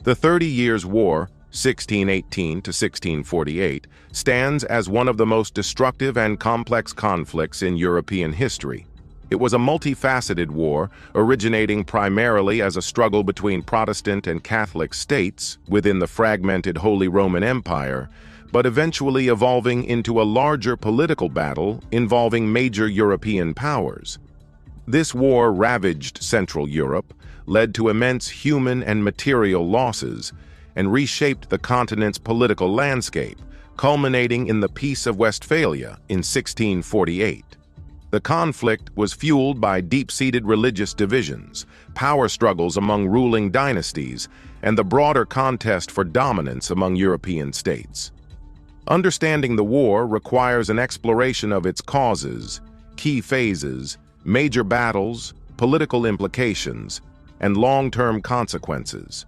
The 30 Years' War, 1618 to 1648, stands as one of the most destructive and complex conflicts in European history. It was a multifaceted war, originating primarily as a struggle between Protestant and Catholic states within the fragmented Holy Roman Empire, but eventually evolving into a larger political battle involving major European powers. This war ravaged Central Europe, led to immense human and material losses, and reshaped the continent's political landscape, culminating in the Peace of Westphalia in 1648. The conflict was fueled by deep-seated religious divisions, power struggles among ruling dynasties, and the broader contest for dominance among European states. Understanding the war requires an exploration of its causes, key phases, major battles, political implications, and long-term consequences.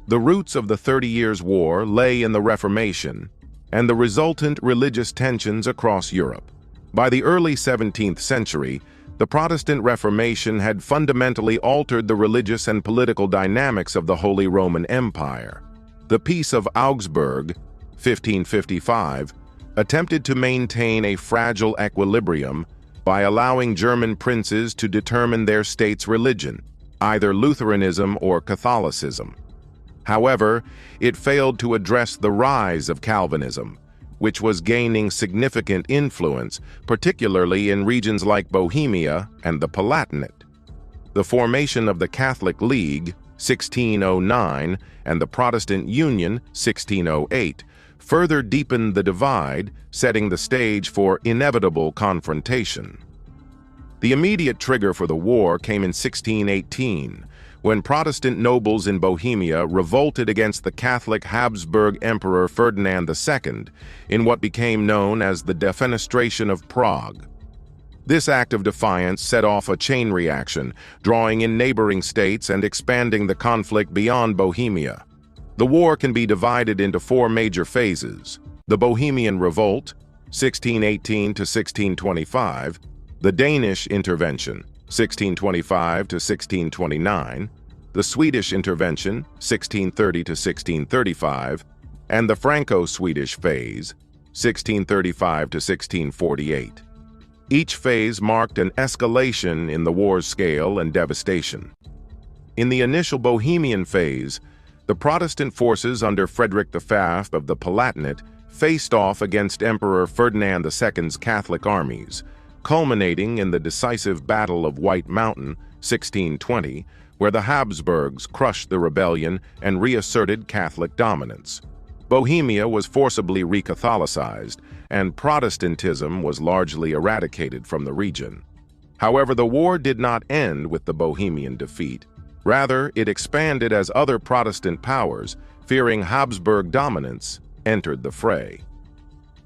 The roots of the 30 Years' War lay in the Reformation and the resultant religious tensions across Europe. By the early 17th century, the Protestant Reformation had fundamentally altered the religious and political dynamics of the Holy Roman Empire. The Peace of Augsburg, 1555, attempted to maintain a fragile equilibrium by allowing German princes to determine their state's religion, either Lutheranism or Catholicism. However, it failed to address the rise of Calvinism, which was gaining significant influence, particularly in regions like Bohemia and the Palatinate. The formation of the Catholic League, 1609, and the Protestant Union, 1608, further deepened the divide, setting the stage for inevitable confrontation. The immediate trigger for the war came in 1618, when Protestant nobles in Bohemia revolted against the Catholic Habsburg Emperor Ferdinand II in what became known as the defenestration of Prague. This act of defiance set off a chain reaction, drawing in neighboring states and expanding the conflict beyond Bohemia. The war can be divided into four major phases: the Bohemian Revolt, 1618 to 1625, the Danish Intervention, 1625 to 1629, the Swedish Intervention, 1630 to 1635, and the Franco-Swedish phase, 1635 to 1648. Each phase marked an escalation in the war's scale and devastation. In the initial Bohemian phase, the Protestant forces under Frederick V of the Palatinate faced off against Emperor Ferdinand II's Catholic armies, culminating in the decisive Battle of White Mountain, 1620, where the Habsburgs crushed the rebellion and reasserted Catholic dominance. Bohemia was forcibly re-Catholicized, and Protestantism was largely eradicated from the region. However, the war did not end with the Bohemian defeat. Rather, it expanded as other Protestant powers, fearing Habsburg dominance, entered the fray.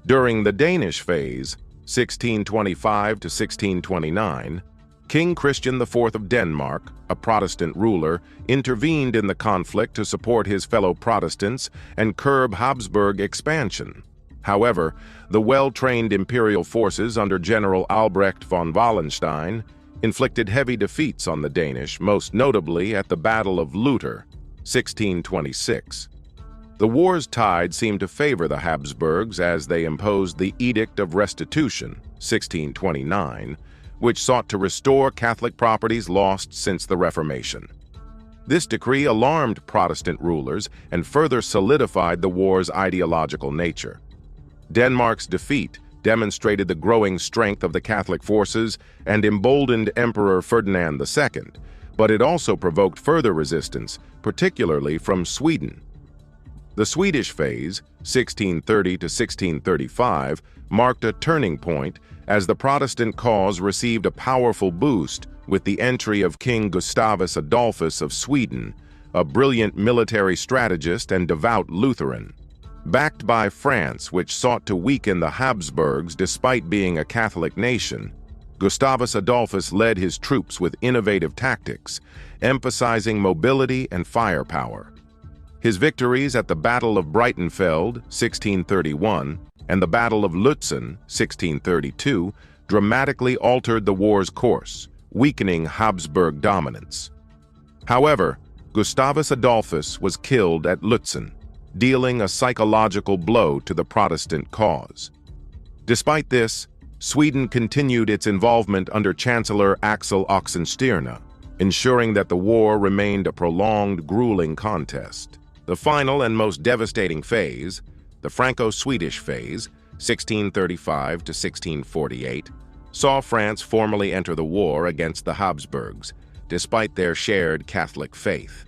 During the Danish phase, 1625 to 1629, King Christian IV of Denmark, a Protestant ruler, intervened in the conflict to support his fellow Protestants and curb Habsburg expansion. However, the well-trained imperial forces under General Albrecht von Wallenstein inflicted heavy defeats on the Danish, most notably at the Battle of Lutter, 1626. The war's tide seemed to favor the Habsburgs as they imposed the Edict of Restitution, 1629, which sought to restore Catholic properties lost since the Reformation. This decree alarmed Protestant rulers and further solidified the war's ideological nature. Denmark's defeat demonstrated the growing strength of the Catholic forces and emboldened Emperor Ferdinand II, but it also provoked further resistance, particularly from Sweden. The Swedish phase, 1630 to 1635, marked a turning point as the Protestant cause received a powerful boost with the entry of King Gustavus Adolphus of Sweden, a brilliant military strategist and devout Lutheran. Backed by France, which sought to weaken the Habsburgs despite being a Catholic nation, Gustavus Adolphus led his troops with innovative tactics, emphasizing mobility and firepower. His victories at the Battle of Breitenfeld, 1631, and the Battle of Lutzen, 1632, dramatically altered the war's course, weakening Habsburg dominance. However, Gustavus Adolphus was killed at Lutzen, dealing a psychological blow to the Protestant cause. Despite this, Sweden continued its involvement under Chancellor Axel Oxenstierna, ensuring that the war remained a prolonged, grueling contest. The final and most devastating phase, the Franco-Swedish phase, 1635 to 1648, saw France formally enter the war against the Habsburgs, despite their shared Catholic faith.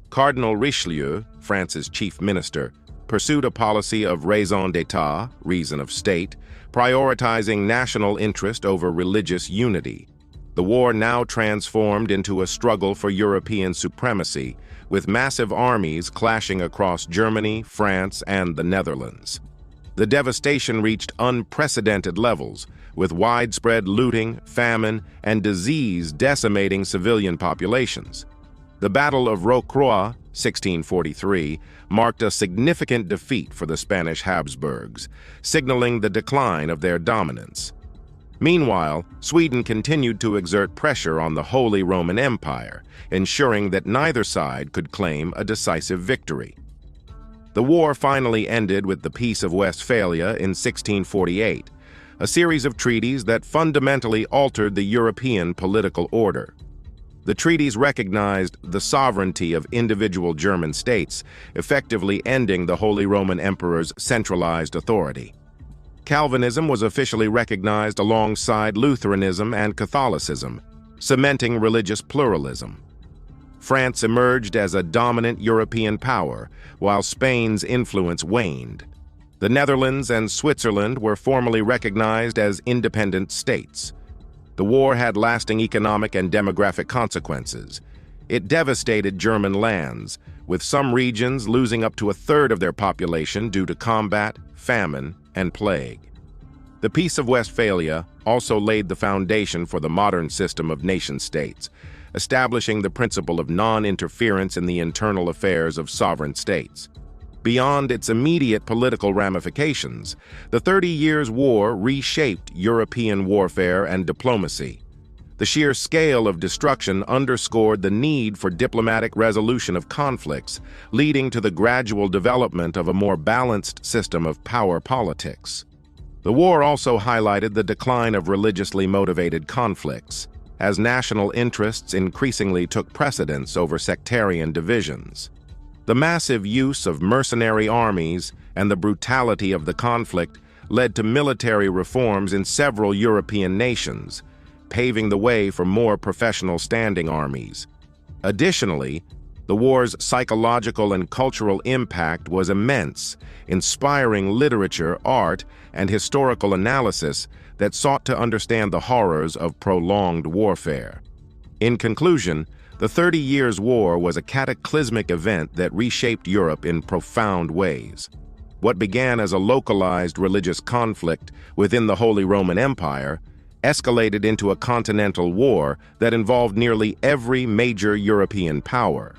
Cardinal Richelieu, France's chief minister, pursued a policy of raison d'etat, reason of state, prioritizing national interest over religious unity. The war now transformed into a struggle for European supremacy, with massive armies clashing across Germany, France, and the Netherlands. The devastation reached unprecedented levels, with widespread looting, famine, and disease decimating civilian populations. The Battle of Rocroi, 1643, marked a significant defeat for the Spanish Habsburgs, signaling the decline of their dominance. Meanwhile, Sweden continued to exert pressure on the Holy Roman Empire, ensuring that neither side could claim a decisive victory. The war finally ended with the Peace of Westphalia in 1648, a series of treaties that fundamentally altered the European political order. The treaties recognized the sovereignty of individual German states, effectively ending the Holy Roman Emperor's centralized authority. Calvinism was officially recognized alongside Lutheranism and Catholicism, cementing religious pluralism. France emerged as a dominant European power, while Spain's influence waned. The Netherlands and Switzerland were formally recognized as independent states. The war had lasting economic and demographic consequences. It devastated German lands, with some regions losing up to a third of their population due to combat, famine, and plague. The Peace of Westphalia also laid the foundation for the modern system of nation-states, establishing the principle of non-interference in the internal affairs of sovereign states. Beyond its immediate political ramifications, the 30 Years' War reshaped European warfare and diplomacy. The sheer scale of destruction underscored the need for diplomatic resolution of conflicts, leading to the gradual development of a more balanced system of power politics. The war also highlighted the decline of religiously motivated conflicts, as national interests increasingly took precedence over sectarian divisions. The massive use of mercenary armies and the brutality of the conflict led to military reforms in several European nations, paving the way for more professional standing armies. Additionally, the war's psychological and cultural impact was immense, inspiring literature, art, and historical analysis that sought to understand the horrors of prolonged warfare. In conclusion, the 30 Years' War was a cataclysmic event that reshaped Europe in profound ways. What began as a localized religious conflict within the Holy Roman Empire escalated into a continental war that involved nearly every major European power.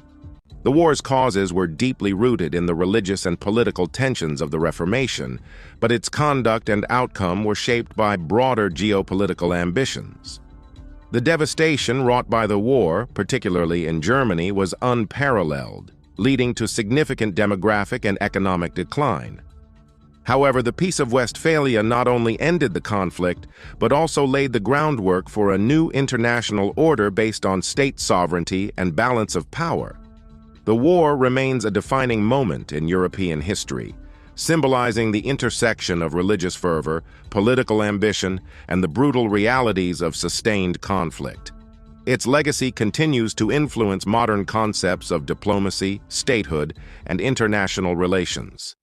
The war's causes were deeply rooted in the religious and political tensions of the Reformation, but its conduct and outcome were shaped by broader geopolitical ambitions. The devastation wrought by the war, particularly in Germany, was unparalleled, leading to significant demographic and economic decline. However, the Peace of Westphalia not only ended the conflict, but also laid the groundwork for a new international order based on state sovereignty and balance of power. The war remains a defining moment in European history, symbolizing the intersection of religious fervor, political ambition, and the brutal realities of sustained conflict. Its legacy continues to influence modern concepts of diplomacy, statehood, and international relations.